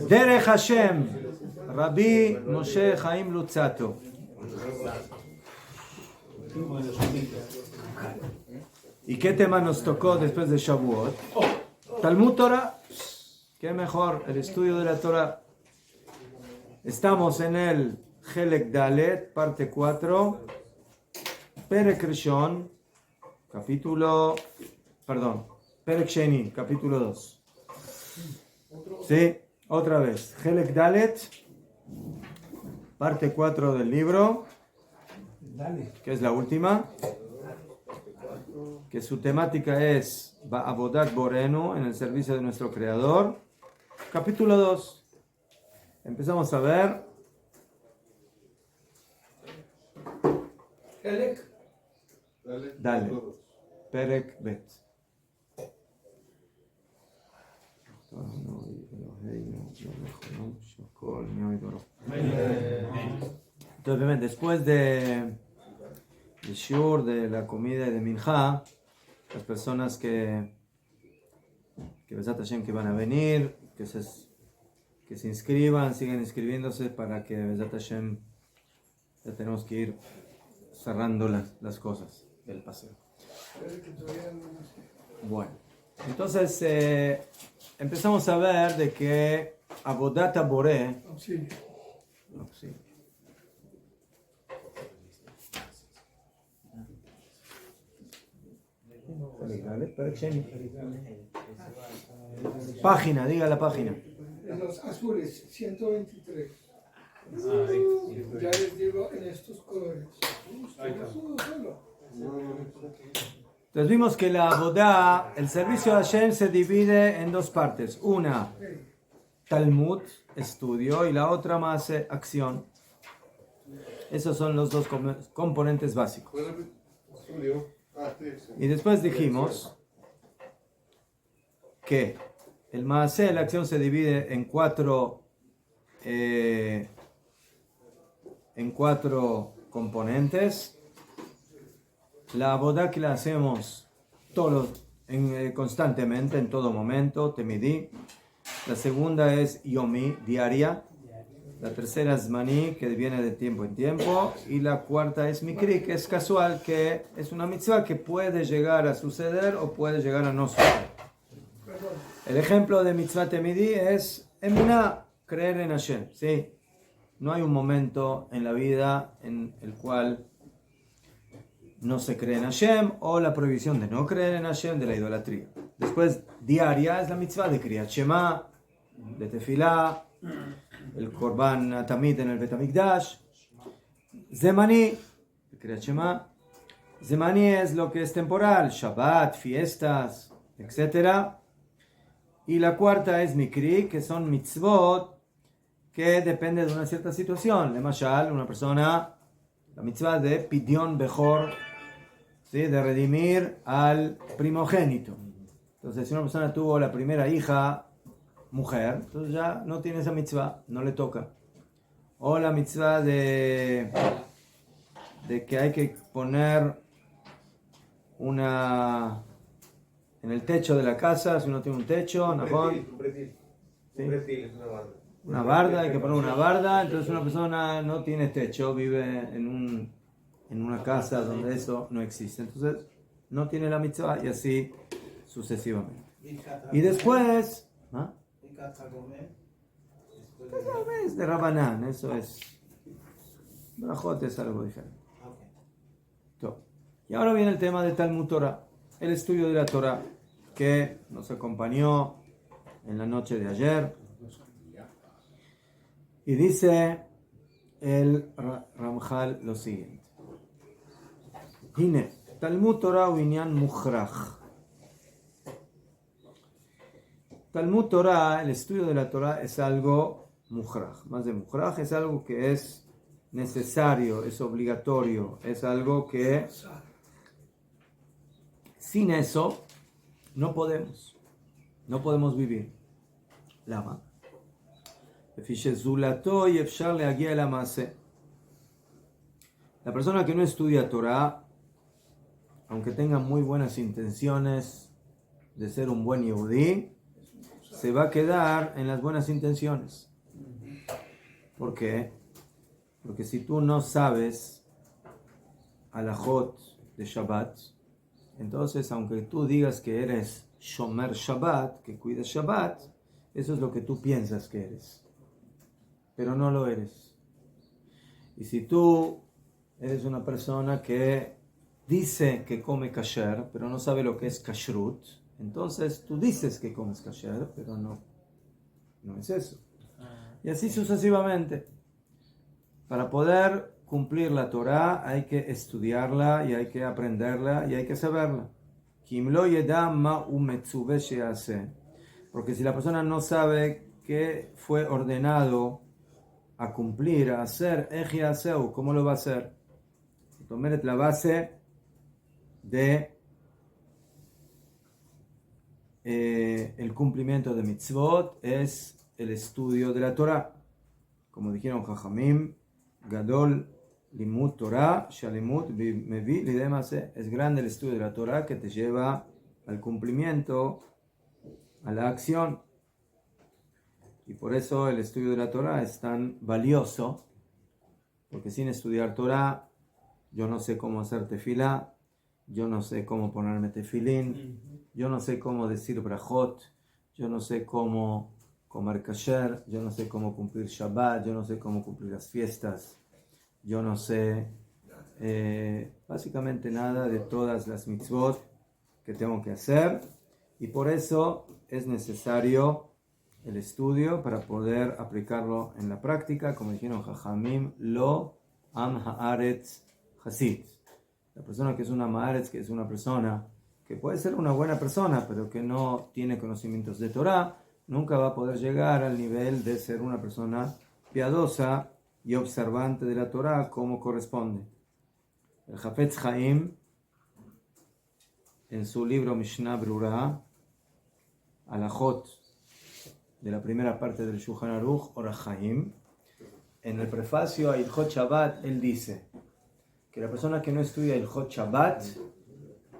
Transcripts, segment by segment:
Derech Hashem, Rabbi Moshe Chaim Luzzatto. ¿Y qué tema nos tocó después de Shavuot? Talmud Torah. ¿Qué mejor? El estudio de la Torah. Estamos en el Helek Dalet, parte 4, Perek Rishon, Perek Sheni, capítulo 2. Sí, otra vez. Helek Dalet, parte 4 del libro, que es la última, que su temática es Ba'avodat Borenu, en el servicio de nuestro Creador. Capítulo 2. Empezamos a ver. Dale. Perek Bet. Entonces, después de Shur, de la comida y de Minjá, las personas que Besat Hashem que van a venir, que se inscriban, sigan inscribiéndose para que Besat Hashem ya tenemos que ir cerrando las cosas del paseo. Bueno, entonces empezamos a ver de que Avodat Boré, página, diga la página. En los azules, 123. Ya les digo en estos colores. Entonces vimos que la Avodá, el servicio de Hashem, se divide en dos partes. Una, Talmud, estudio, y la otra más acción. Esos son los dos componentes básicos. Y después dijimos que el Maaseh, la acción, se divide en cuatro componentes. La Avodá que la hacemos constantemente, en todo momento, temidí. La segunda es yomi, diaria. La tercera es maní, que viene de tiempo en tiempo. Y la cuarta es mikri, que es casual, que es una mitzvah que puede llegar a suceder o puede llegar a no suceder. El ejemplo de mitzvah temidí es emuná, creer en Hashem. ¿Sí? No hay un momento en la vida en el cual no se cree en Hashem, o la prohibición de no creer en Hashem, de la idolatría. Después, diaria, es la mitzvah de Kriyat Shema, de Tefilá, el Korban Tamid en el Bet HaMikdash. Zemani, de Kriyat Shema. Zemani es lo que es temporal, Shabbat, fiestas, etc. Y la cuarta es Mikri, que son mitzvot, que depende de una cierta situación. De Mashal, una persona, la mitzvah de Pidyon Bechor, ¿sí? De redimir al primogénito. Entonces, si una persona tuvo la primera hija mujer, entonces ya no tiene esa mitzvah, no le toca. O la mitzvah de que hay que poner una en el techo de la casa, si uno tiene un techo, un pretil es una barda, hay que poner una barda. Entonces una persona no tiene techo, vive en una casa donde eso no existe, entonces no tiene la mitzvah, y así sucesivamente. Y después, es de Rabanán, eso es Brajot, es algo diferente. Y ahora viene el tema de Talmud Torah, el estudio de la Torah, que nos acompañó en la noche de ayer. Y dice el Ramjal lo siguiente: Hine, Talmud Torah uinyan mukhrach. Talmud Torah, el estudio de la Torah, es algo mukhrach. Más de mukhrach, es algo que es necesario, es obligatorio, es algo que sin eso no podemos vivir. Lama. La persona que no estudia Torah, aunque tenga muy buenas intenciones de ser un buen yehudí, se va a quedar en las buenas intenciones. ¿Por qué? Porque si tú no sabes alajot de Shabbat, entonces aunque tú digas que eres Shomer Shabbat, que cuidas Shabbat, eso es lo que tú piensas que eres, pero no lo eres. Y si tú eres una persona que dice que come kasher, pero no sabe lo que es kashrut, entonces tú dices que comes kasher, pero no es eso. Y así sucesivamente. Para poder cumplir la Torah hay que estudiarla y hay que aprenderla y hay que saberla. Porque si la persona no sabe qué fue ordenado a cumplir, a hacer, ¿cómo lo va a hacer? La base de el cumplimiento de mitzvot es el estudio de la Torah. Como dijeron Jajamim, Gadol Limud Torah, Shalimut Mevi Lidemase, es grande el estudio de la Torah que te lleva al cumplimiento, a la acción. Y por eso el estudio de la Torah es tan valioso, porque sin estudiar Torah, yo no sé cómo hacer tefilá, yo no sé cómo ponerme tefilín, yo no sé cómo decir brajot, yo no sé cómo comer kasher, yo no sé cómo cumplir Shabbat, yo no sé cómo cumplir las fiestas, yo no sé básicamente nada de todas las mitzvot que tengo que hacer, y por eso es necesario el estudio para poder aplicarlo en la práctica, como dijeron Jajamim, lo am haaretz hasid. La persona que es una haaretz, que es una persona que puede ser una buena persona, pero que no tiene conocimientos de Torah, nunca va a poder llegar al nivel de ser una persona piadosa y observante de la Torah como corresponde. El Hafetz Chaim, en su libro Mishnah Brura, Alajot, de la primera parte del Shulchan Aruch, Orach Chaim, en el prefacio a Ilhot Shabbat, él dice que la persona que no estudia Ilhot Shabbat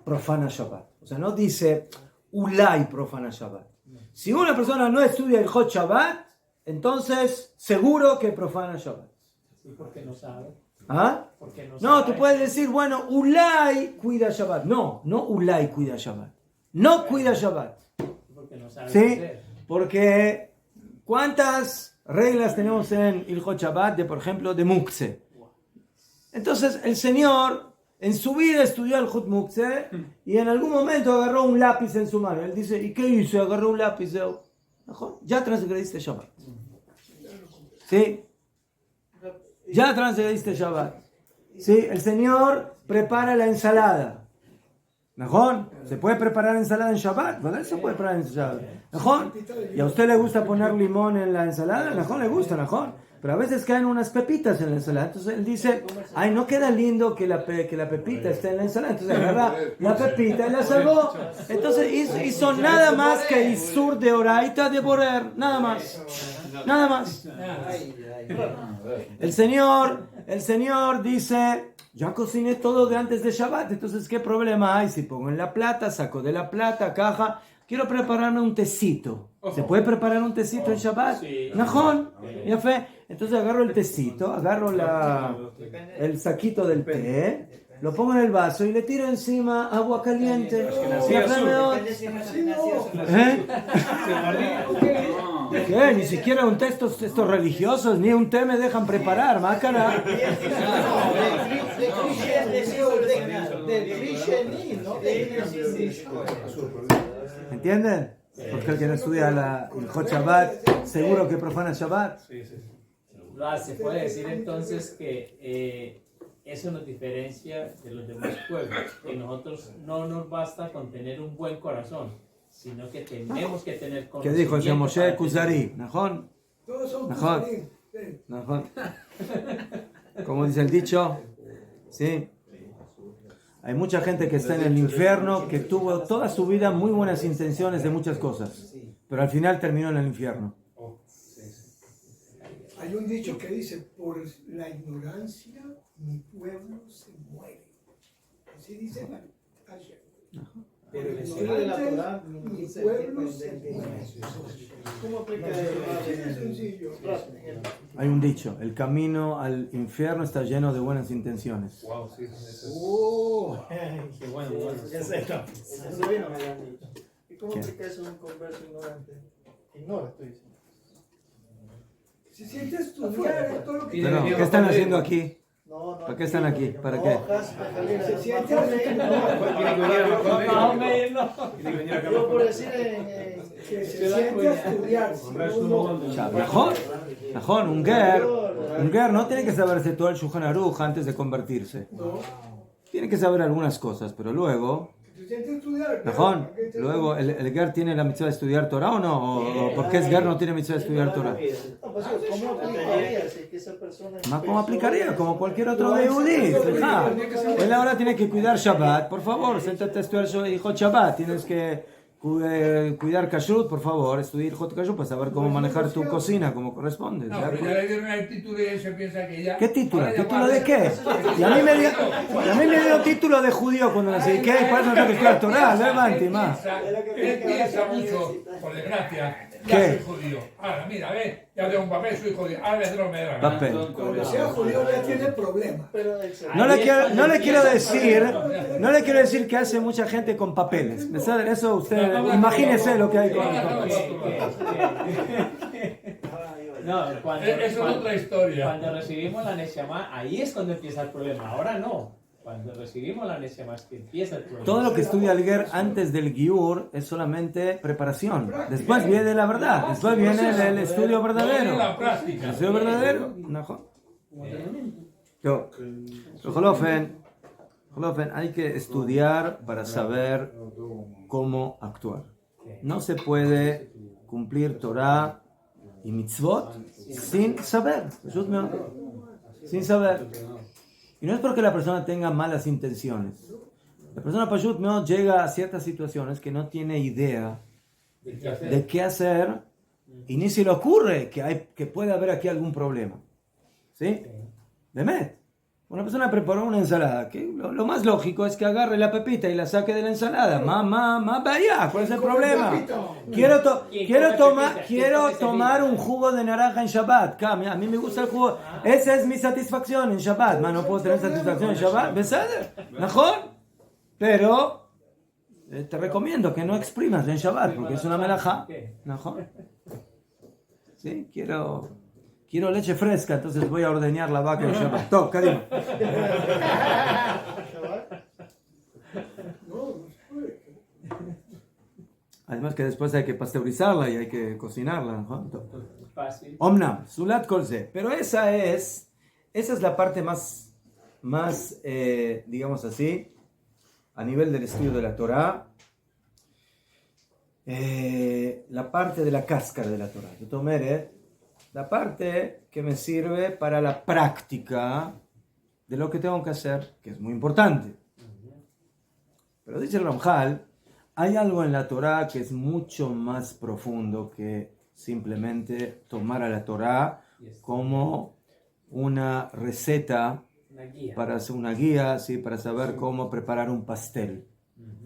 profana Shabbat. O sea, no dice Ulay profana Shabbat. Si una persona no estudia Ilhot Shabbat, entonces seguro que profana Shabbat. ¿Y por qué no sabe? ¿Ah? Porque No, tú puedes decir, bueno, Ulay cuida Shabbat. No Ulay cuida Shabbat. No cuida Shabbat. Porque no sabe ¿Sí? hacer. Porque ¿cuántas reglas tenemos en Ilhot Shabbat, de, por ejemplo, de Mukse? Entonces el Señor en su vida estudió el Hut Mukse y en algún momento agarró un lápiz en su mano. Él dice, ¿y qué hizo? Agarró un lápiz. Ya transgrediste Shabbat. ¿Sí? Ya transgrediste Shabbat. ¿Sí? El Señor prepara la ensalada. ¿Najón? ¿Se puede preparar ensalada en Shabbat? ¿Verdad? Se puede preparar en Shabbat. ¿Najón? ¿Y a usted le gusta poner limón en la ensalada? ¿Najón? Le gusta, ¿najón? Pero a veces caen unas pepitas en la ensalada. Entonces él dice, ay, no queda lindo que la pepita esté en la ensalada. Entonces agarra la pepita y la salvó. Entonces hizo nada más que Isur de Oraita de Borer. Nada más. Nada más. El Señor dice, ya cociné todo de antes de Shabbat, entonces ¿qué problema hay? Si pongo en la plata, saco de la plata, caja, quiero prepararme un tecito. ¿Se puede preparar un tecito en Shabbat? Sí. ¿Najón? ¿Ya fe? Entonces agarro el tecito, agarro el saquito del té, lo pongo en el vaso y le tiro encima agua caliente. ¿Eh? ¿Qué? Ni siquiera un texto estos religiosos, ni un té me dejan preparar, mácara. ¿Entienden? Porque el que no estudia el Hot Shabbat, seguro que profana Shabbat. Se puede decir entonces que eso nos diferencia de los demás pueblos, que nosotros no nos basta con tener un buen corazón, sino que tenemos que tener ¿Qué dijo el Moshe Kuzari? ¿Najón? Todos son ¿Najón? Kuzarim. ¿Najón? Como dice el dicho, ¿sí? Hay mucha gente que está en el infierno, que tuvo toda su vida muy buenas intenciones de muchas cosas, pero al final terminó en el infierno. Hay un dicho que dice, por la ignorancia mi pueblo se muere. Así dice Hashem. Pero el estudio de la Torah mi dice pueblo que se ¿Cómo aplica Así de sencillo. Hay un dicho, el camino al infierno está lleno de buenas intenciones. Wow, sí, eso Qué bueno, ya sé. Eso vino, me habían dicho. ¿Y cómo ¿Qué? aplica eso a un converso ignorante? Ignora, estoy diciendo. Se siente estudiar todo lo que Pero, ¿qué están haciendo aquí? No, ¿Para qué están aquí? ¿Para qué? se siente estudiar. Yo por decir Que se siente a estudiar. Najón, un ger no tiene que saberse todo el Shulchan Aruch antes de convertirse. No, Tiene que saber algunas cosas, pero luego, se siente a estudiar. Najón, luego el ger tiene la mitzvah de estudiar Torah o no, o por qué es ger no tiene mitzvah de estudiar Torah. No, pues, ¿cómo aplicaría si que esa persona... Más como aplicaría, como cualquier otro de Yehudí. Él ahora tiene que cuidar Shabbat, por favor, siéntate a estudiar hijo Shabbat, tienes que cuidar kashrut, por favor, estudiar hijo kashrut para saber cómo manejar tu cocina como corresponde. No, pero ya le dieron el título y él se piensa que ya... ¿Qué título? Ahora ya ¿Título de qué? Y a mí me dio título de judío cuando nací. ¿Qué? ¿Para eso no tengo que estudiar Torah? Levante más. Él piensa mucho, por desgracia, ¿Qué? ya soy judío. Ahora, mira, ve, ya tengo un papel, soy judío. Ahora me lo me da la gana. Papel. Cuando sea judío ya tiene problemas. No le quiero decir que hace mucha gente con papeles. ¿Me sabe? Eso usted, imagínese lo que hay con papeles. No, Eso es otra historia. cuando recibimos la Neshama, ahí es cuando empieza el problema. Ahora no. Cuando recibimos la Neshama es que empieza el problema. Todo lo que estudia el ger antes del giur es solamente preparación. Después viene la verdad. Después viene el estudio verdadero. La práctica. ¿El estudio verdadero? No. Hay que estudiar para saber cómo actuar. No se puede cumplir Torah y mitzvot sin saber. Sin saber. Y no es porque la persona tenga malas intenciones. La persona Pashut no llega a ciertas situaciones que no tiene idea de qué hacer y ni se le ocurre que puede haber aquí algún problema. ¿Sí? Demet. Una persona preparó una ensalada, que lo más lógico es que agarre la pepita y la saque de la ensalada. Vaya, ¿cuál es el problema? Quiero tomar un jugo de naranja en Shabbat. A mí me gusta el jugo. Esa es mi satisfacción en Shabbat. No puedo tener satisfacción en Shabbat. ¿Beseder? ¿Mejor? Pero te recomiendo que no exprimas en Shabbat porque es una melajá. ¿Mejor? Sí, Quiero leche fresca, entonces voy a ordeñar la vaca en Shabbat. Top, Karim. Además que después hay que pasteurizarla y hay que cocinarla. ¿No? Fácil. Omnam, Sulat Kolze. Pero esa es la parte más digamos así, a nivel del estudio de la Torah, la parte de la cáscara de la Torah. Yo tomé la parte que me sirve para la práctica de lo que tengo que hacer, que es muy importante. Pero dice el Ramjal, hay algo en la Torah que es mucho más profundo que simplemente tomar a la Torah como una receta, para hacer una guía, ¿sí? Para saber cómo preparar un pastel.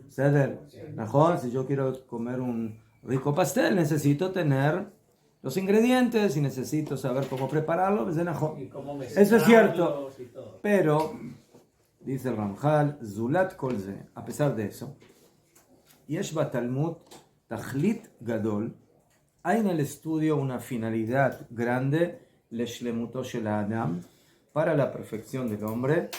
¿Ceder? Mejor, si yo quiero comer un rico pastel, necesito tener los ingredientes y necesito saber cómo prepararlo. Eso es cierto. Pero, dice el Ramjal, Zulat Kolze, a pesar de eso, Yesh Talmud Tachlit Gadol, hay en el estudio una finalidad grande, Leshlemuto Shel Adam, para la perfección del hombre,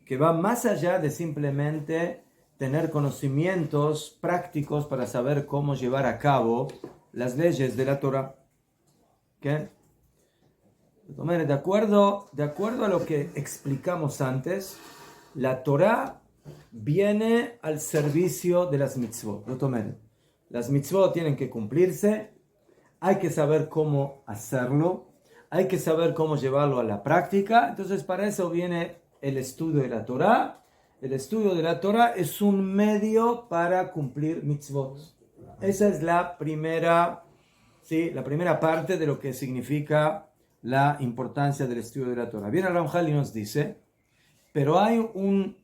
que va más allá de simplemente tener conocimientos prácticos para saber cómo llevar a cabo las leyes de la Torah. ¿Qué? De acuerdo a lo que explicamos antes, la Torah viene al servicio de las mitzvot. Las mitzvot tienen que cumplirse, hay que saber cómo hacerlo, hay que saber cómo llevarlo a la práctica. Entonces para eso viene el estudio de la Torah. El estudio de la Torah es un medio para cumplir mitzvot. Esa es la primera parte de lo que significa la importancia del estudio de la Torah. Viene el Ramjal y nos dice, pero hay un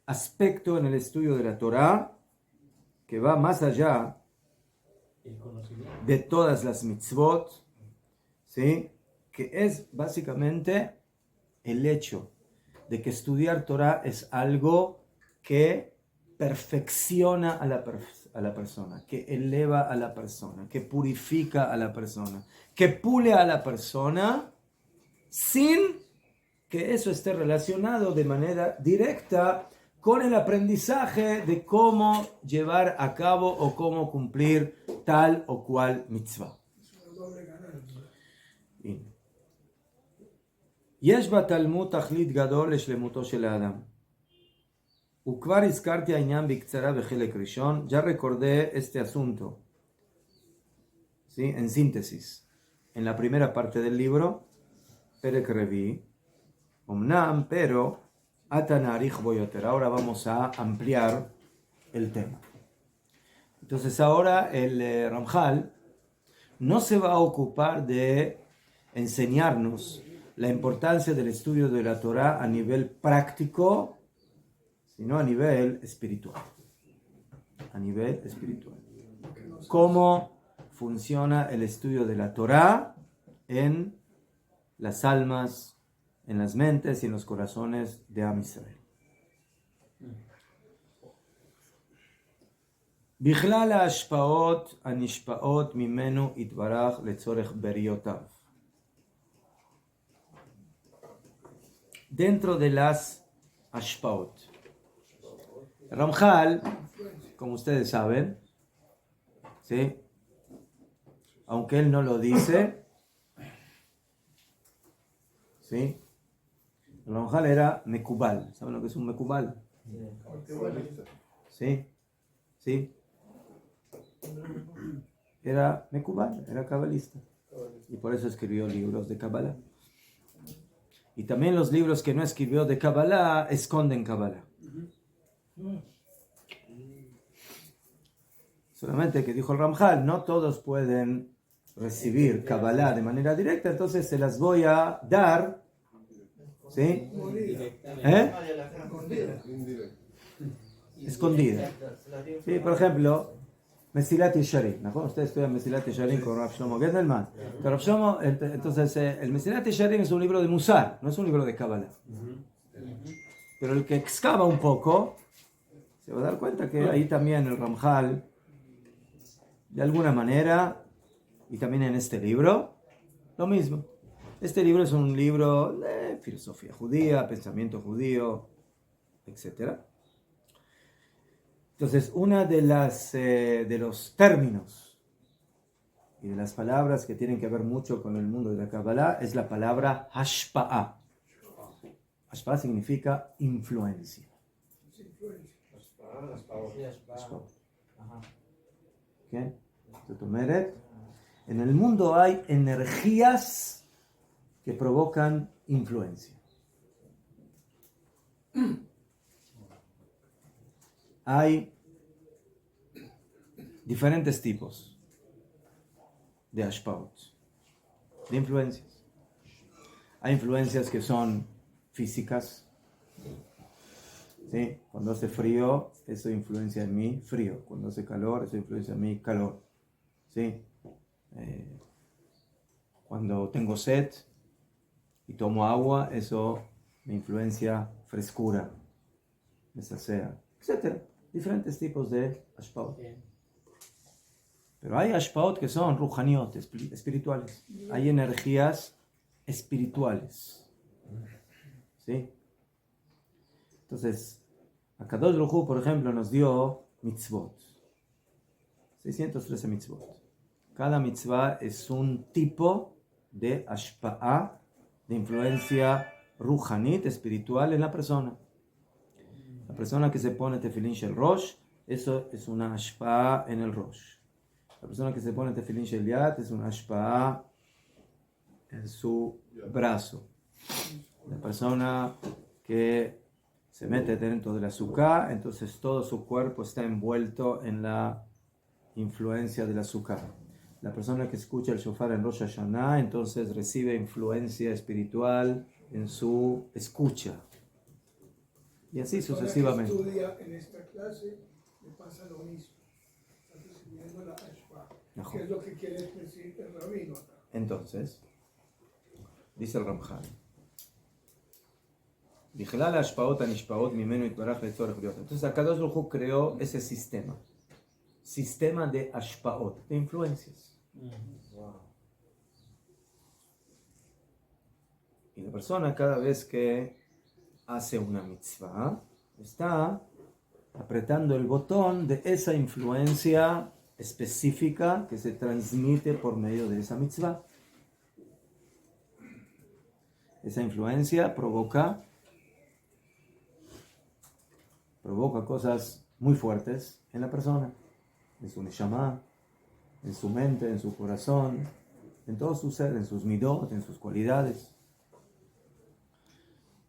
aspecto en el estudio de la Torah que va más allá El conocimiento. de todas las mitzvot, ¿sí? Que es básicamente el hecho de que estudiar Torah es algo que perfecciona a la persona, que eleva a la persona, que purifica a la persona, que pule a la persona sin que eso esté relacionado de manera directa con el aprendizaje de cómo llevar a cabo o cómo cumplir tal o cual mitzvah. יש בתלמוד תכלית גדול לשלמותו של האדם. וכבר הזכרתי העניין בקצרה בחלק ראשון, ya recordé este asunto, ¿sí? En síntesis, en la primera parte del libro, פרק רביעי, אמנם, pero, עתה נאריך בו יותר. Ahora vamos a ampliar el tema. Entonces ahora el Ramjal no se va a ocupar de enseñarnos la importancia del estudio de la Torah a nivel práctico, sino a nivel espiritual. A nivel espiritual. Cómo funciona el estudio de la Torah en las almas, en las mentes y en los corazones de Am Israel. בכלל ההשפעות הנשפעות ממנו יתברך לצורך בריותיו. Dentro de las ashpaot. Ramjal, como ustedes saben, ¿sí? Aunque él no lo dice, ¿sí? Ramjal era mekubal. ¿Saben lo que es un mekubal? ¿Sí? ¿Sí? Era mekubal, era cabalista. Y por eso escribió libros de Kabbalah. Y también los libros que no escribió de Kabbalah esconden Kabbalah. Solamente que dijo el Ramjal, no todos pueden recibir Kabbalah de manera directa, entonces se las voy a dar, ¿sí? ¿Eh? Escondida. Sí, por ejemplo, Mesilat Yesharim, ¿no? Ustedes estudian Mesilat Yesharim con Rav Shlomo Gendelman. Pero entonces, el Mesilat Yesharim es un libro de Musar, no es un libro de Kabbalah. Pero el que excava un poco, se va a dar cuenta que ahí también el Ramjal, de alguna manera, y también en este libro, lo mismo. Este libro es un libro de filosofía judía, pensamiento judío, etc. Entonces, una de los términos y de las palabras que tienen que ver mucho con el mundo de la Kabbalah es la palabra hashpa'a. Hashpa'a significa influencia. ¿Qué? En el mundo hay energías que provocan influencia. Hay diferentes tipos de hashpaot, de influencias. Hay influencias que son físicas, ¿sí? Cuando hace frío, eso influencia en mí, frío. Cuando hace calor, eso influencia en mí, calor. ¿Sí? Cuando tengo sed y tomo agua, eso me influencia frescura, me sacea, etc. Diferentes tipos de hashpaot. Pero hay hashpaot que son ruhaniot, espirituales. Hay energías espirituales. ¿Sí? Entonces, Akadosh Baruj Hu, por ejemplo, nos dio mitzvot. 613 mitzvot. Cada mitzvah es un tipo de hashpa'a, de influencia ruhanit, espiritual en la persona. La persona que se pone tefilín shel rosh, eso es una hashpa'a en el rosh. La persona que se pone tefilín shel yad es una hashpa'a en su brazo. La persona que se mete dentro de la azúcar, entonces todo su cuerpo está envuelto en la influencia del azúcar. La persona que escucha el shofar en Rosh Hashanah, entonces recibe influencia espiritual en su escucha. Y así sucesivamente. La persona que estudia en esta clase le pasa lo mismo. dependiendo de la ashpa. Ajá. ¿Qué es lo que quiere decir el rabino acá? Entonces, dice el Ramjal, Bichlal hashpaot anishpaot mimenu yitbaraj letzorech briot. Entonces, Akadosh Baruj Hu creó ese sistema de hashpaot, de influencias. Y la persona, cada vez que hace una mitzvah, está apretando el botón de esa influencia específica que se transmite por medio de esa mitzvah. Esa influencia provoca cosas muy fuertes en la persona, en su neshama, en su mente, en su corazón, en todo su ser, en sus midot, en sus cualidades.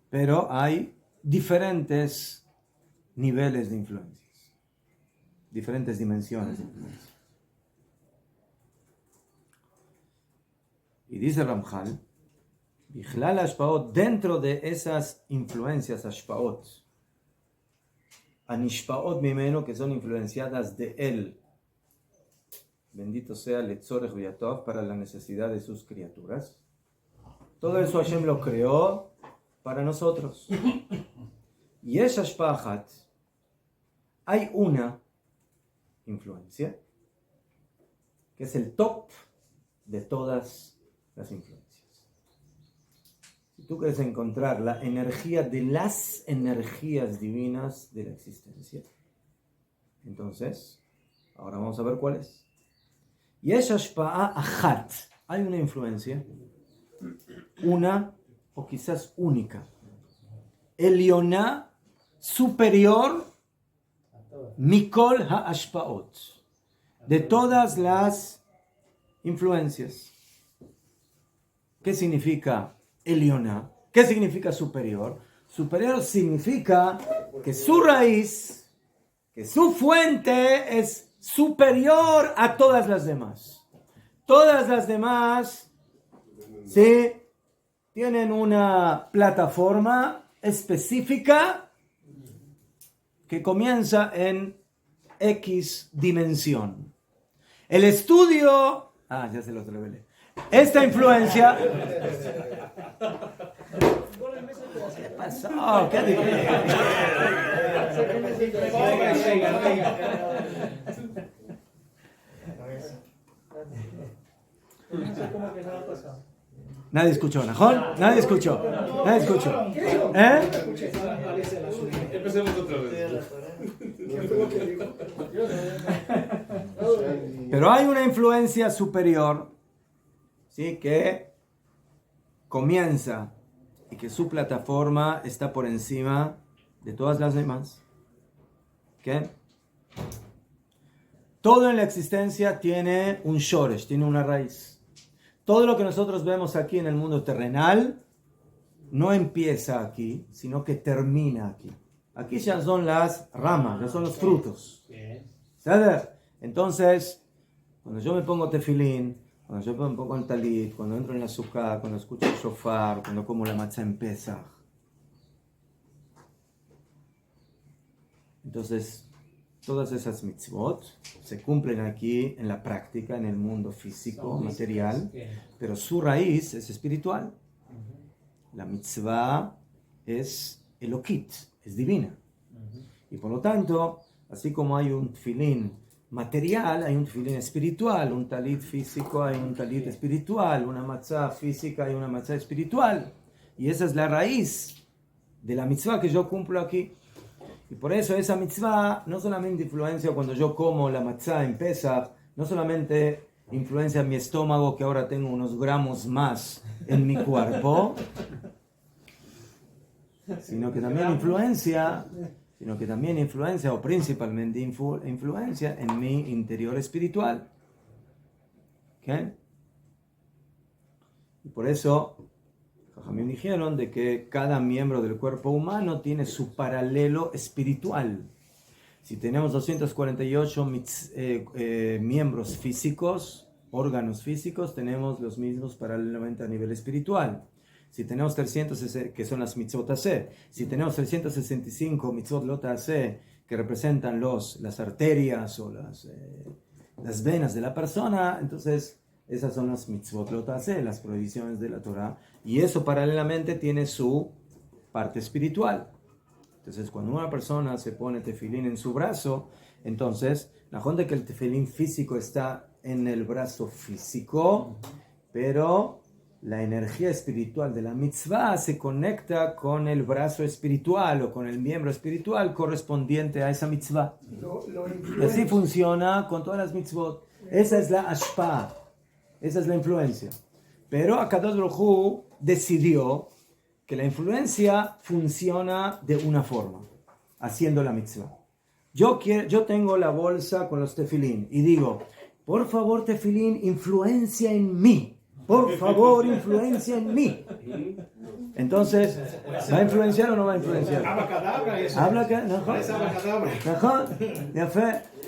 Pero hay diferentes niveles de influencias, diferentes dimensiones de influencia. Y dice Ramjal, Bichlal hashpaot, dentro de esas influencias hashpaot, anishpaot mimeno, que son influenciadas de él, bendito sea letzorech v'yatov, para la necesidad de sus criaturas. Todo eso Hashem lo creó para nosotros. Y esa hashpahat, hay una influencia que es el top de todas las influencias. Si tú quieres encontrar la energía de las energías divinas de la existencia, entonces, ahora vamos a ver cuál es. Yesh hashpa'a achat, hay una influencia, una o quizás única, elioná, superior, mikol ha'ashpaot, de todas las influencias. ¿Qué significa elioná? ¿Qué significa superior? Superior significa que su raíz, que su fuente es superior a todas las demás. Todas las demás, sí, tienen una plataforma específica que comienza en X dimensión. El estudio, ya se los revelé. Esta influencia. ¿Qué pasó? ¿Qué dije? Nadie escuchó, ¿Najón? Nadie escuchó. Nadie escuchó. Empecemos otra vez. Pero hay una influencia superior, ¿sí?, que comienza y que su plataforma está por encima de todas las demás. ¿Qué? Todo en la existencia tiene un shoresh, tiene una raíz. Todo lo que nosotros vemos aquí en el mundo terrenal no empieza aquí, sino que termina aquí. Aquí ya son las ramas, ya son los frutos. ¿Sabes? Entonces, cuando yo me pongo tefilín, cuando yo me pongo el talit, cuando entro en la sukkah, cuando escucho el shofar, cuando como la matzah en Pesach, entonces todas esas mitzvot se cumplen aquí en la práctica, en el mundo físico, material, pero su raíz es espiritual. La mitzvah es elokit, es divina. Y por lo tanto, así como hay un tefilín material, hay un tefilín espiritual, un talit físico, hay un talit espiritual, una matzah física, hay una matzah espiritual. Y esa es la raíz de la mitzvah que yo cumplo aquí. Y por eso esa mitzvah no solamente influencia cuando yo como la matzah en Pesach, no solamente influencia mi estómago, que ahora tengo unos gramos más en mi cuerpo, sino que también influencia, o principalmente influencia en mi interior espiritual. ¿Okay? Y por eso Jajamim dijeron de que cada miembro del cuerpo humano tiene su paralelo espiritual. Si tenemos 248 miembros físicos, órganos físicos, tenemos los mismos paralelamente a nivel espiritual. Si tenemos 300, que son las mitzvot aseh, si tenemos 365 mitzvot lot aseh, que representan las arterias o las venas de la persona, entonces esas son las mitzvot lo ta'aseh, las prohibiciones de la Torah, y eso paralelamente tiene su parte espiritual. Entonces, cuando una persona se pone tefilín en su brazo, entonces, la de que el tefilín físico está en el brazo físico, pero la energía espiritual de la mitzvah se conecta con el brazo espiritual o con el miembro espiritual correspondiente a esa mitzvah. Y así funciona con todas las mitzvot. Esa es la ashpa, esa es la influencia. Pero Akadosh Baruj Hu decidió que la influencia funciona de una forma, haciendo la mitzvah. Yo tengo la bolsa con los tefilín y digo, por favor, tefilín, influencia en mí. Por favor, influencia en mí. Entonces, ¿va a influenciar o no va a influenciar? Abracadabra, eso. Es abracadabra.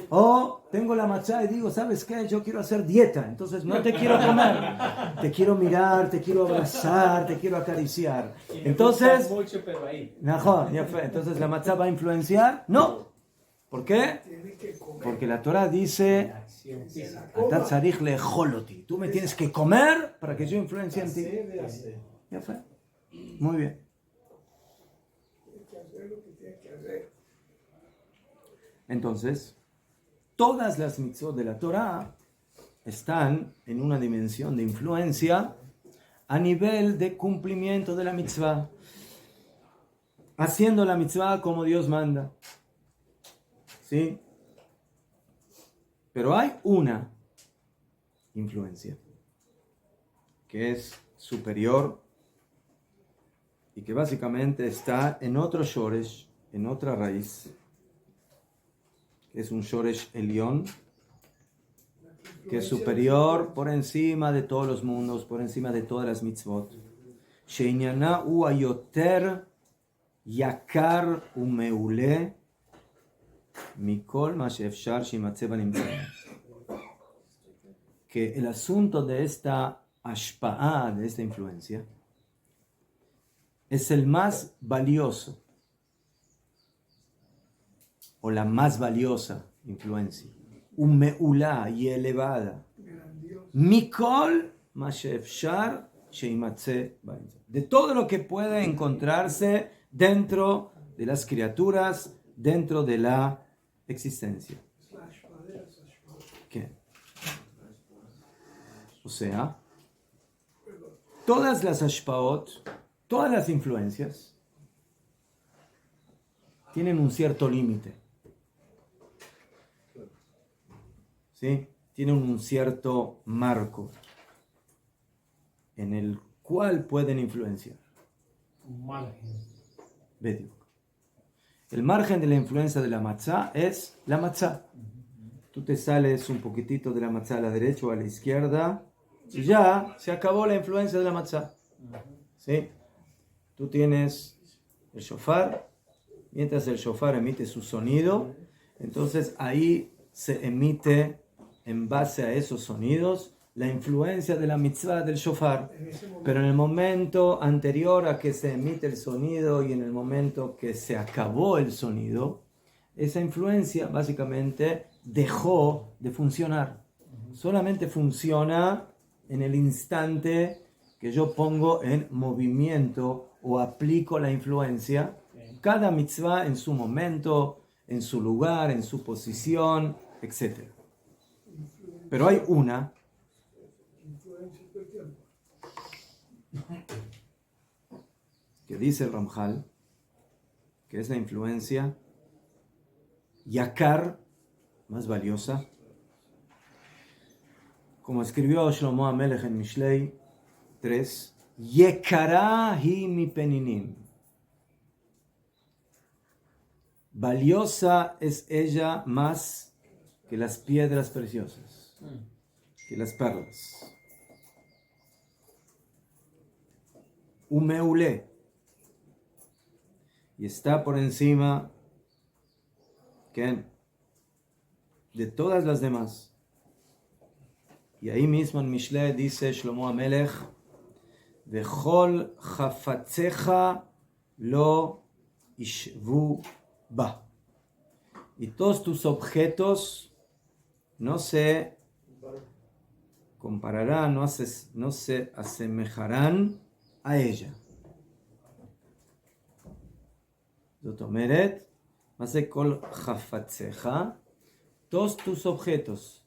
O tengo la matzá y digo, ¿sabes qué? Yo quiero hacer dieta, entonces no te quiero comer. Te quiero mirar, te quiero abrazar, te quiero acariciar. Entonces, entonces ¿la matzá va a influenciar? No. ¿Por qué? Porque la Torah dice, tú me tienes que comer para que yo influencie en ti. Ya fue. Muy bien. Entonces, todas las mitzvot de la Torah están en una dimensión de influencia a nivel de cumplimiento de la mitzvah, haciendo la mitzvah como Dios manda. ¿Sí? Pero hay una influencia que es superior y que básicamente está en otro shoresh, en otra raíz, que es un shoresh elión, que es superior por encima de todos los mundos, por encima de todas las mitzvot. Sheinyana u ayoter yakar umeule mikol mashefshar shimatze banimtzeh. Que el asunto de esta ashpa'ah, de esta influencia, es el más valioso o la más valiosa influencia, meulá y elevada, mikol mashefshar shimatze banimtzeh, de todo lo que puede encontrarse dentro de las criaturas, dentro de la existencia. ¿Qué? O sea, todas las ashpaot, todas las influencias, tienen un cierto límite. ¿Sí? Tienen un cierto marco en el cual pueden influenciar. Un margen. Bediuk. El margen de la influencia de la matzá es la matzá. Tú te sales un poquitito de la matzá a la derecha o a la izquierda y ya se acabó la influencia de la matzá. ¿Sí? Tú tienes el shofar, mientras el shofar emite su sonido, entonces ahí se emite en base a esos sonidos la influencia de la mitzvah del shofar. Pero en el momento anterior a que se emite el sonido y en el momento que se acabó el sonido, esa influencia básicamente dejó de funcionar. Solamente funciona en el instante que yo pongo en movimiento o aplico la influencia. Cada mitzvah en su momento, en su lugar, en su posición, etc. Pero hay una que dice el Ramjal, que es la influencia yakar, más valiosa, como escribió Shlomo HaMelech en Mishlei 3, Yekara hi mi peninim. Valiosa es ella más que las piedras preciosas, que las perlas. Umeule, y está por encima de todas las demás. Y ahí mismo en Mishlei dice Shlomo HaMelech, Vechol chafatzecha lo ishvu ba. Y todos tus objetos no se compararán, no se asemejarán a ella. זאת אומרת, מה זה כל חפציך? Todos tus objetos,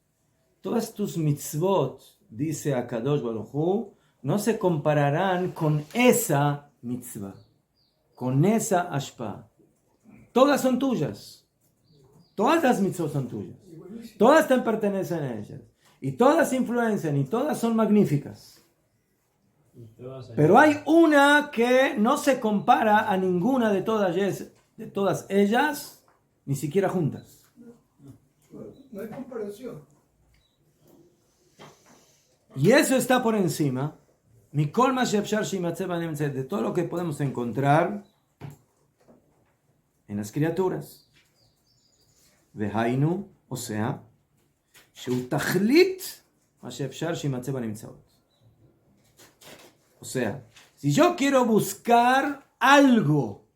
todas tus mitzvot, dice Akadosh Baruj Hu, no se compararán con esa mitzvah, con esa ashpa. Todas son tuyas. Todas las mitzvot son tuyas. Todas te pertenecen a ellas. Y todas influencian y todas son magníficas. Pero hay una que no se compara a ninguna de todas ellas, ni siquiera juntas. No hay comparación. Y eso está por encima de todo lo que podemos encontrar en las criaturas. Vehainu, o sea, o sea, si yo quiero buscar algo,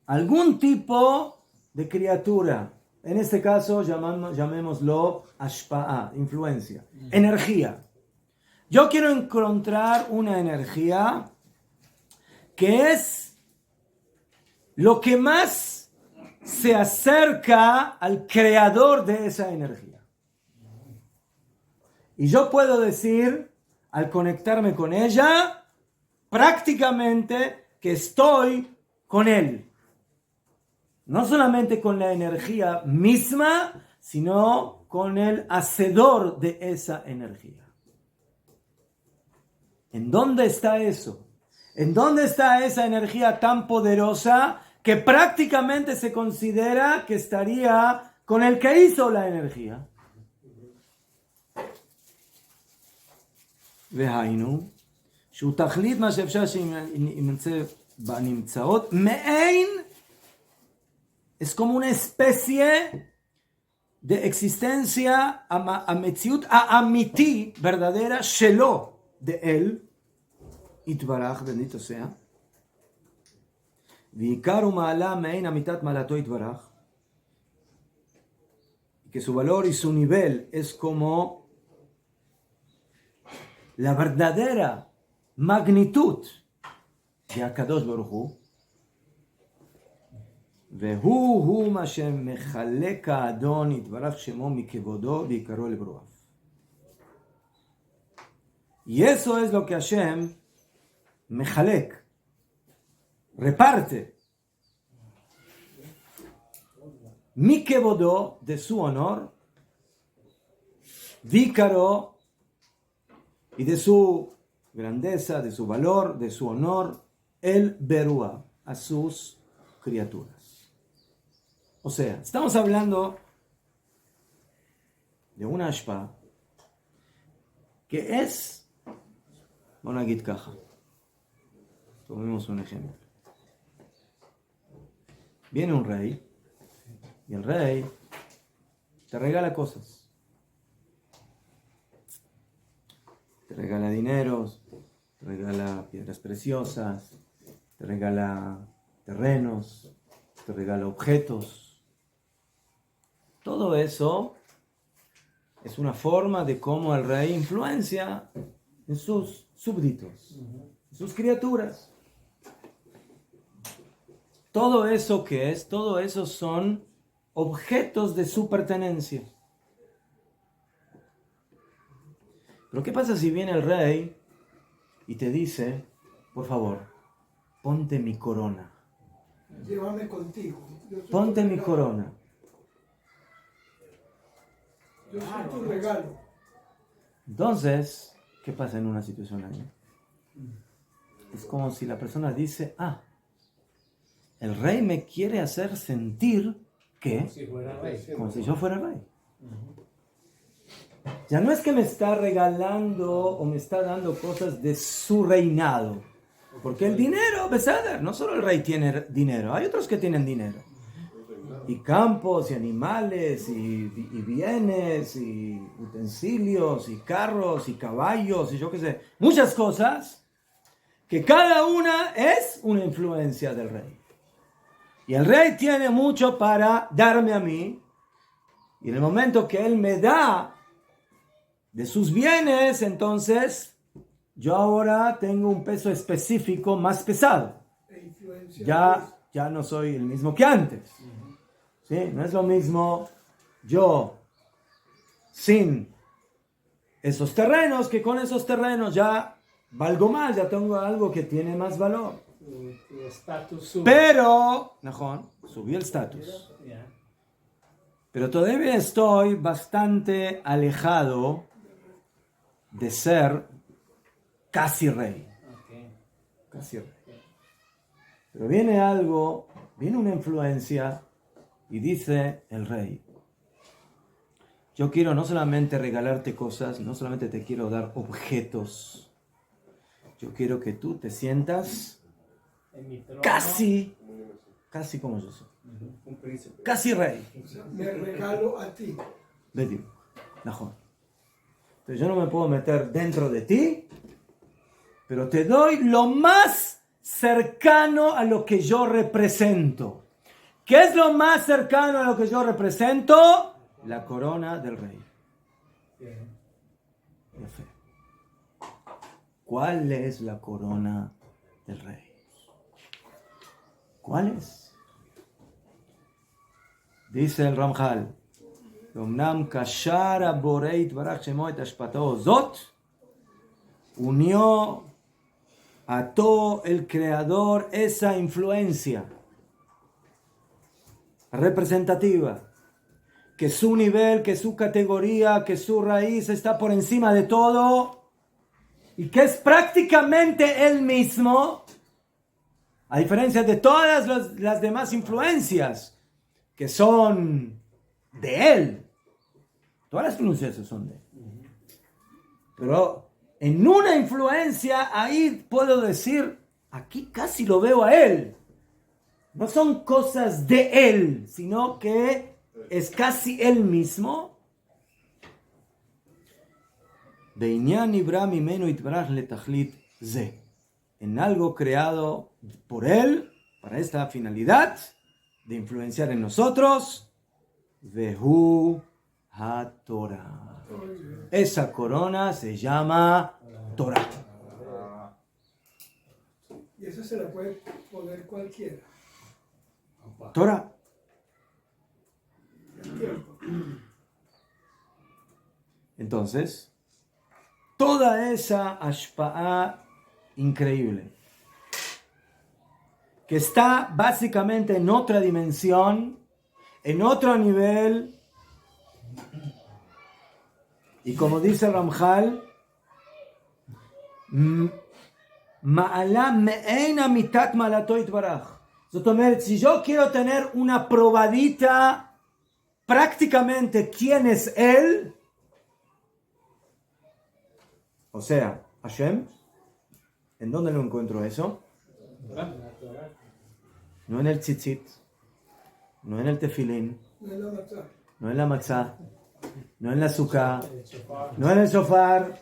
algún tipo de criatura, en este caso llamémoslo ashpa'a, influencia, energía. Yo quiero encontrar una energía que es lo que más se acerca al creador de esa energía. Y yo puedo decir, al conectarme con ella, prácticamente que estoy con él. No solamente con la energía misma, sino con el hacedor de esa energía. ¿En dónde está eso? ¿En dónde está esa energía tan poderosa que prácticamente se considera que estaría con el que hizo la energía? והיינו, שהוא תכלית מה שאפשר שימצא בנמצאות, מעין, es como una especie de existencia, המציאות האמיתי, verdadera, שלו, de él, יתברך, bendito sea, ועיקר ומעלה מעין אמיתת מעלתו יתברך, que su valor y su nivel es como la verdadera magnitud de Akadosh Baruj Hu, והוא מה שמחלק האדון יתברך שמו מכבודו ויקרו לברואיו. Y eso es lo que Hashem מחלק, reparte, מכבודו, de su honor, ויקרו, y de su grandeza, de su valor, de su honor, el berúa, a sus criaturas. O sea, estamos hablando de una ashpa que es una gitkaja. Tomemos un ejemplo. Viene un rey y el rey te regala cosas. Te regala dineros, te regala piedras preciosas, te regala terrenos, te regala objetos. Todo eso es una forma de cómo el rey influencia en sus súbditos, en sus criaturas. Todo eso que es, todo eso son objetos de su pertenencia. Pero ¿qué pasa si viene el rey y te dice, por favor, ponte mi corona? Llévame contigo. Ponte mi corona. Yo soy tu regalo. Entonces, ¿qué pasa en una situación ahí? Es como si la persona dice, el rey me quiere hacer sentir que, como si yo fuera rey. Ya no es que me está regalando o me está dando cosas de su reinado. Porque el dinero, Beseder, no solo el rey tiene dinero, hay otros que tienen dinero. Y campos, y animales, y bienes, y utensilios, y carros, y caballos, y yo qué sé. Muchas cosas que cada una es una influencia del rey. Y el rey tiene mucho para darme a mí. Y en el momento que Él me da de sus bienes, entonces yo ahora tengo un peso específico más pesado. Ya no soy el mismo que antes. ¿Sí? No es lo mismo yo sin esos terrenos que con esos terrenos ya valgo más, ya tengo algo que tiene más valor. Tu estatus sube. Pero, Najón, subí el estatus. Ya. Pero todavía estoy bastante alejado de ser casi rey. Okay. Casi rey. Pero viene algo, viene una influencia y dice el rey: yo quiero no solamente regalarte cosas, no solamente te quiero dar objetos, yo quiero que tú te sientas En mi trono. casi como yo soy. Casi rey. Me regalo a ti. Bediu, Najón. Entonces yo no me puedo meter dentro de ti, pero te doy lo más cercano a lo que yo represento. ¿Qué es lo más cercano a lo que yo represento? La corona del rey. Yafé. ¿Cuál es la corona del rey? ¿Cuál es? Dice el Ramjal: Omnam kashara boreit barach shemo et ashpato zot, unió, ató el creador esa influencia representativa, que su nivel, que su categoría, que su raíz está por encima de todo y que es prácticamente él mismo, a diferencia de todas las demás influencias que son de él. Todas las influencias son de él. Pero en una influencia ahí puedo decir, aquí casi lo veo a él. No son cosas de él, sino que es casi él mismo. En algo creado por él, para esta finalidad de influenciar en nosotros. Vehu ha-Torah. Esa corona se llama Torah. Y eso se la puede poner cualquiera. Torah. Entonces, toda esa ashpa'a increíble, que está básicamente en otra dimensión, en otro nivel, y como dice Ramjal, Ma'ala me'ena mitat malato itbaraj. Si yo quiero tener una probadita prácticamente quién es él, o sea, Hashem, ¿en dónde lo encuentro eso? No en el tzitzit, no en el tefilín, no en la matzah, no en la sukkah, no en el shofar.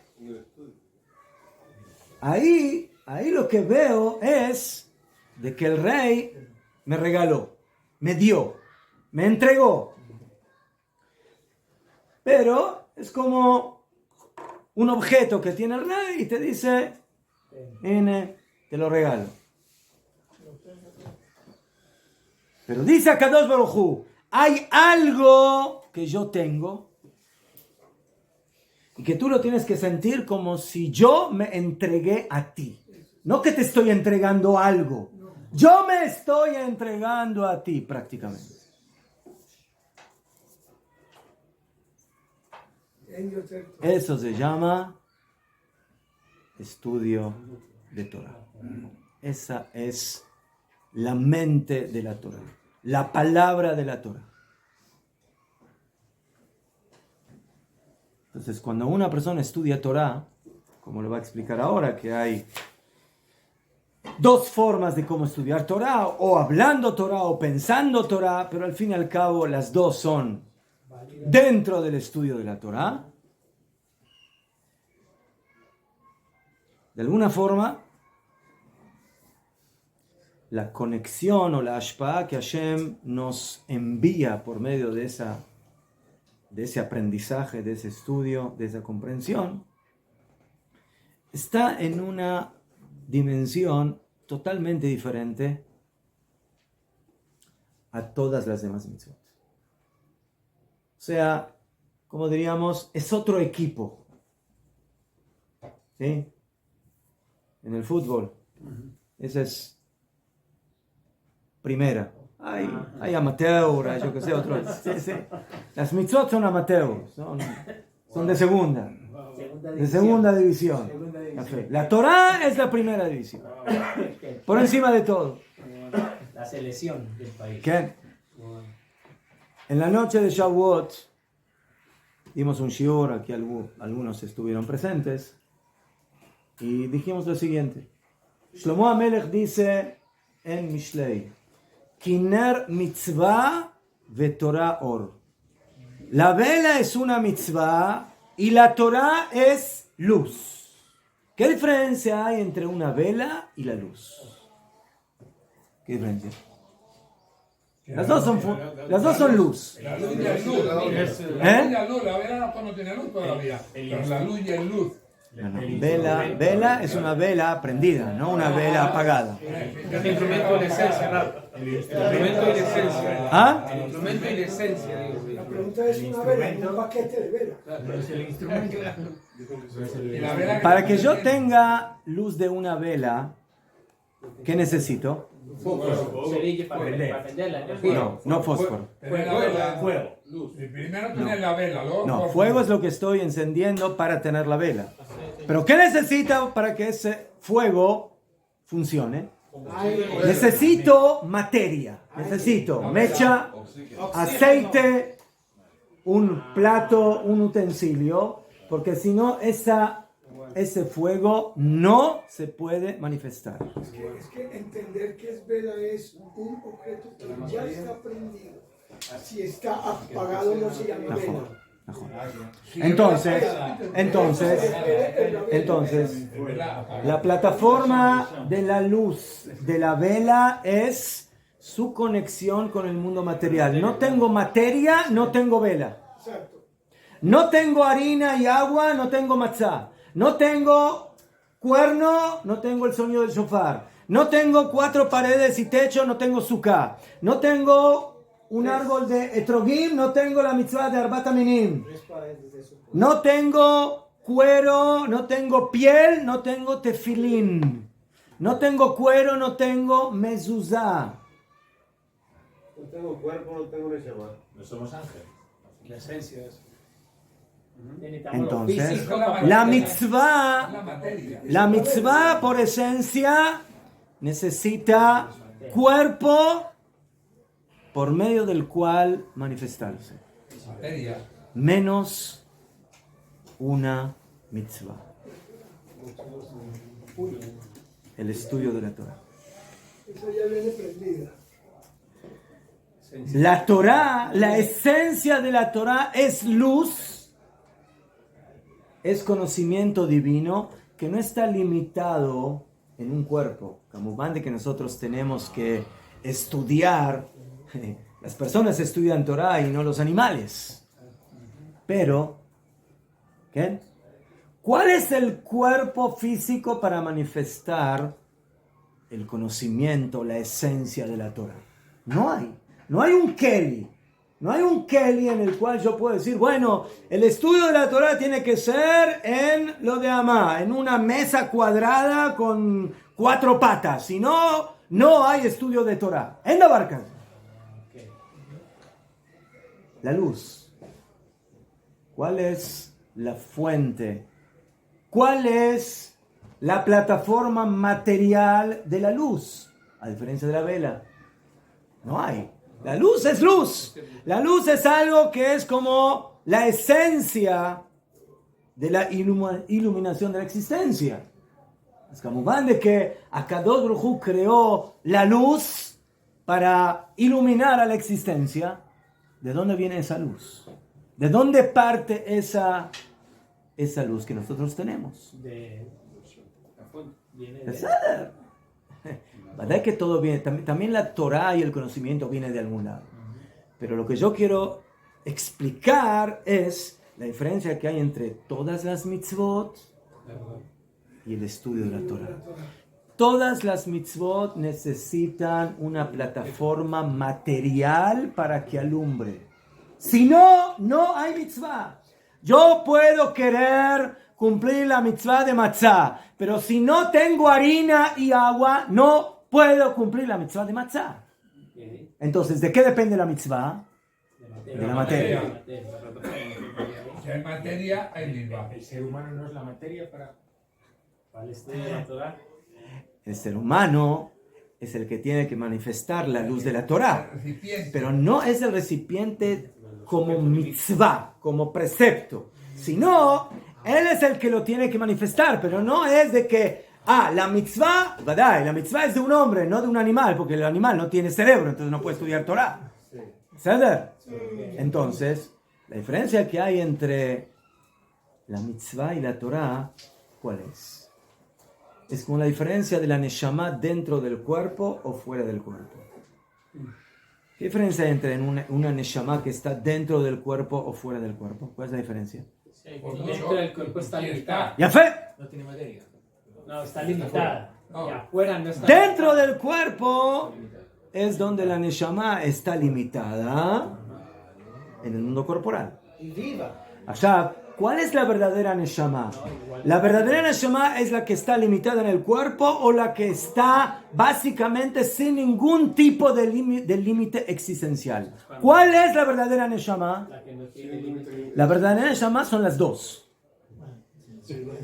Ahí lo que veo es de que el rey me regaló, me dio, me entregó. Pero es como un objeto que tiene el rey y te dice, viene, te lo regalo. Pero dice Akadosh Baruj Hu, hay algo que yo tengo y que tú lo tienes que sentir como si yo me entregué a ti. No que te estoy entregando algo. Yo me estoy entregando a ti prácticamente. Eso se llama estudio de Torah. Esa es la mente de la Torah, la palabra de la Torah. Entonces, cuando una persona estudia Torah, como lo va a explicar ahora, que hay dos formas de cómo estudiar Torah, o hablando Torah o pensando Torah, pero al fin y al cabo las dos son dentro del estudio de la Torah. De alguna forma, la conexión o la ashpa'a que Hashem nos envía por medio de esa de ese aprendizaje, de ese estudio, de esa comprensión, está en una dimensión totalmente diferente a todas las demás mitzvot. O sea, como diríamos, es otro equipo. ¿Sí? En el fútbol, esa es primera. Hay amateur, yo que sé, otros. Sí, sí. Las mitzvot son amateur, son de segunda. De segunda división. La Torá es la primera división. Por encima de todo. La selección del país. ¿Qué? En la noche de Shavuot dimos un shiur, aquí algunos estuvieron presentes, y dijimos lo siguiente. Shlomo HaMelech dice en Mishlei, Kiner mitzvah veTorah or. La vela es una mitzvah y la Torah es luz. ¿Qué diferencia hay entre una vela y la luz? ¿Qué diferencia? Las dos son luz. La luz y el luz. La luz, la vela no tiene luz todavía. Pero la luz y el luz. Vela es una vela prendida, no una vela apagada. El instrumento y la esencia, Rab. El instrumento y la esencia. ¿Ah? El instrumento y la esencia, digo. La pregunta es una vela, no un paquete de vela. Pero es el instrumento. Y la vela Para que yo tenga luz de una vela, ¿qué necesito? Cerilla para prender la energía. No fósforo. fuego. Y primero tener la vela, luego No, fuego es lo que estoy encendiendo para tener la vela. Pero ¿qué necesito para que ese fuego funcione? Necesito materia. Necesito mecha, aceite, un plato, un utensilio, porque si no, ese fuego no se puede manifestar. Es que entender que es vela es un objeto que ya está prendido. Si está apagado no se llama vela. Entonces, la plataforma de la luz de la vela es su conexión con el mundo material. No tengo materia, no tengo vela. No tengo harina y agua, no tengo matzá. No tengo cuerno, no tengo el sonido del shofar. No tengo 4 paredes y techo, no tengo sukkah. No tengo un árbol de etrogim, no tengo la mitzvah de Arbat Aminim. No tengo cuero, no tengo piel, no tengo tefilín. No tengo cuero, no tengo mezuzá. No tengo cuerpo, no tengo neshama. No somos ángeles. La esencia es. Entonces, la mitzvah por esencia necesita cuerpo por medio del cual manifestarse. Menos una mitzvah. El estudio de la Torah. Eso ya viene prendida. La Torah, la esencia de la Torah es luz, es conocimiento divino que no está limitado en un cuerpo. Como van de que nosotros tenemos que estudiar, las personas estudian Torah y no los animales. Pero, ¿qué? ¿Cuál es el cuerpo físico para manifestar el conocimiento, la esencia de la Torah? No hay. No hay un Keli. No hay un Keli en el cual yo puedo decir, bueno, el estudio de la Torah tiene que ser en lo de Amá, en una mesa cuadrada con 4 patas. Si no, no hay estudio de Torah. En la barca. La luz. ¿Cuál es la fuente? ¿Cuál es la plataforma material de la luz? A diferencia de la vela. No hay. La luz es luz. La luz es algo que es como la esencia de la iluminación de la existencia. Es como van de que Akadosh Baruj Hu creó la luz para iluminar a la existencia. ¿De dónde viene esa luz? ¿De dónde parte esa luz que nosotros tenemos? De Seder. ¿Verdad que todo viene? También la Torah y el conocimiento viene de algún lado. Pero lo que yo quiero explicar es la diferencia que hay entre todas las mitzvot y el estudio de la Torah. Todas las mitzvot necesitan una plataforma material para que alumbre. Si no, no hay mitzvah. Yo puedo querer cumplir la mitzvah de matzah, pero si no tengo harina y agua, no puedo cumplir la mitzvah de matzah. Entonces, ¿de qué depende la mitzvah? De la materia. Si hay materia, hay liba. El ser humano no es la materia para ¿Cuál estudio de la Torah? El ser humano es el que tiene que manifestar la luz de la Torah, pero no es el recipiente como mitzvah, como precepto, sino él es el que lo tiene que manifestar, pero no es de que, la mitzvah, la mitzvah es de un hombre, no de un animal, porque el animal no tiene cerebro, entonces no puede estudiar Torah. ¿Sabes? Entonces, la diferencia que hay entre la mitzvah y la Torah, ¿cuál es? Es como la diferencia de la neshama dentro del cuerpo o fuera del cuerpo. ¿Qué diferencia hay entre una neshama que está dentro del cuerpo o fuera del cuerpo? ¿Cuál es la diferencia? Dentro del cuerpo está limitada. ¡Ya fe! no tiene materia. No, está limitada. Y afuera no está Dentro del cuerpo es donde la neshama está limitada en el mundo corporal. Y viva. Allá, ¿cuál es la verdadera neshama? ¿La verdadera neshama es la que está limitada en el cuerpo o la que está básicamente sin ningún tipo de límite existencial? ¿Cuál es la verdadera neshama? la que no tiene límite. La verdadera neshama son las dos.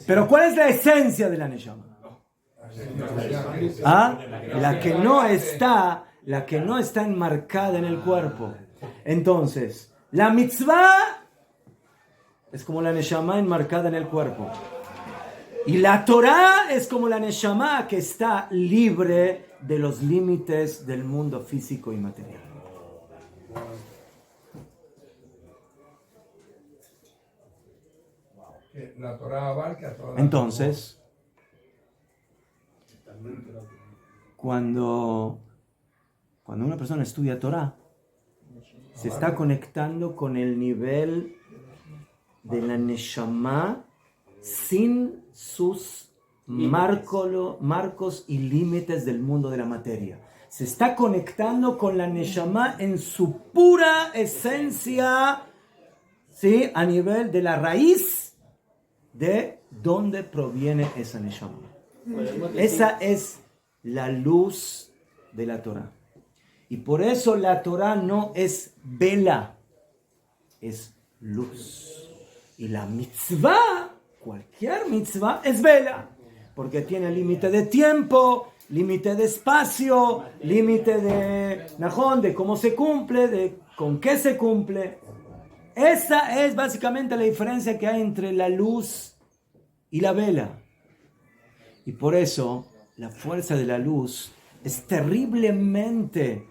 Pero ¿cuál es la esencia de la neshama? La que no está enmarcada en el cuerpo. Entonces, la mitzvah es como la neshama enmarcada en el cuerpo. Y la Torah es como la neshama que está libre de los límites del mundo físico y material. La Torah abarca toda la. Entonces, cuando una persona estudia Torah, se está conectando con el nivel de la neshama sin sus marcos y límites del mundo de la materia. Se está conectando con la neshama en su pura esencia, ¿sí? A nivel de la raíz de dónde proviene esa neshama. Esa es la luz de la Torah. Y por eso la Torah no es vela, es luz. Y la mitzvah, cualquier mitzvah, es vela. Porque tiene límite de tiempo, límite de espacio, límite de cómo se cumple, de con qué se cumple. Esa es básicamente la diferencia que hay entre la luz y la vela. Y por eso la fuerza de la luz es terriblemente,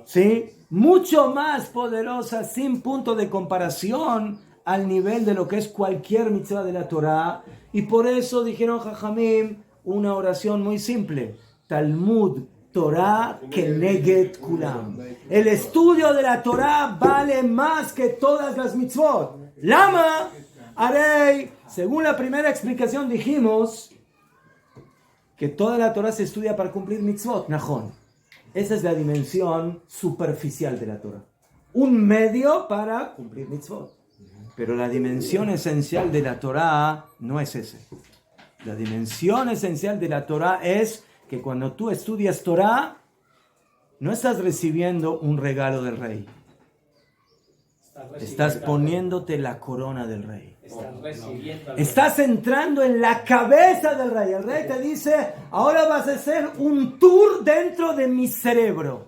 ¿sí?, mucho más poderosa, sin punto de comparación, al nivel de lo que es cualquier mitzvah de la Torah. Y por eso dijeron Jajamim una oración muy simple: Talmud Torah Keneged Kulam. El estudio de la Torah vale más que todas las mitzvot. Lama Arei, según la primera explicación dijimos que toda la Torah se estudia para cumplir mitzvot, Najón. Esa es la dimensión superficial de la Torah. Un medio para cumplir mitzvot. Pero la dimensión esencial de la Torah no es ese. La dimensión esencial de la Torah es que cuando tú estudias Torah, no estás recibiendo un regalo del rey. Estás poniéndote la corona del rey. Estás entrando en la cabeza del rey. El rey te dice: ahora vas a hacer un tour dentro de mi cerebro.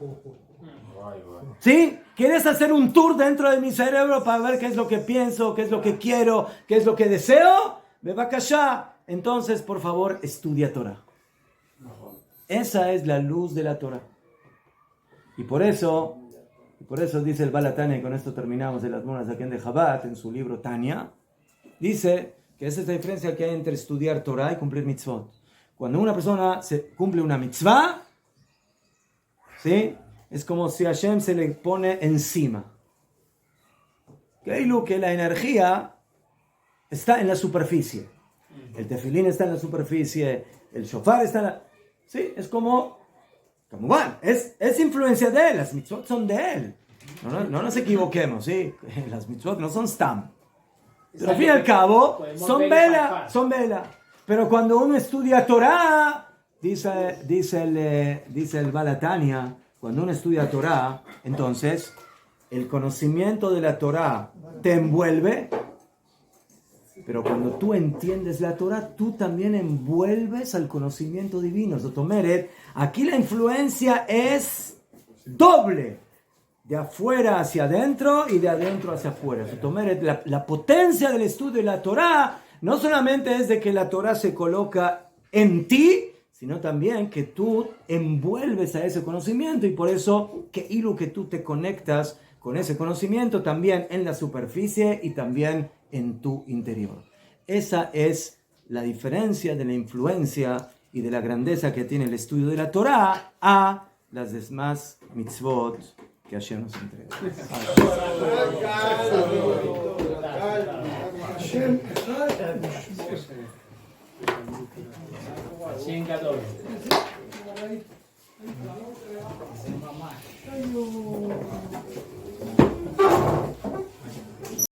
¿Sí? ¿Quieres hacer un tour dentro de mi cerebro para ver qué es lo que pienso, qué es lo que quiero, qué es lo que deseo? Me va a callar. Entonces, por favor, estudia Torah. Esa es la luz de la Torah. Y por eso dice el Baal HaTanya, y con esto terminamos el Admon Hazaken de Chabad, en su libro Tanya, dice que esa es la diferencia que hay entre estudiar Torah y cumplir mitzvot. Cuando una persona cumple una mitzvah, ¿sí?, es como si Hashem se le pone encima. Que la energía está en la superficie. El tefilín está en la superficie, el shofar está en la... Sí, es como bueno, es influencia de él, las mitzvot son de él. No nos equivoquemos, ¿sí? Las mitzvot no son stam. Pero al fin y al cabo, son vela. Pero cuando uno estudia Torah, dice el Balatania, cuando uno estudia Torah, entonces el conocimiento de la Torah te envuelve, pero cuando tú entiendes la Torah, tú también envuelves al conocimiento divino. Zotomeret, aquí la influencia es doble, de afuera hacia adentro y de adentro hacia afuera. Zotomeret, la potencia del estudio de la Torah no solamente es de que la Torah se coloca en ti, sino también que tú envuelves a ese conocimiento, y por eso que tú te conectas con ese conocimiento también en la superficie y también en tu interior. Esa es la diferencia de la influencia y de la grandeza que tiene el estudio de la Torah a las demás mitzvot que Hashem nos entrega. Hashem Gadol.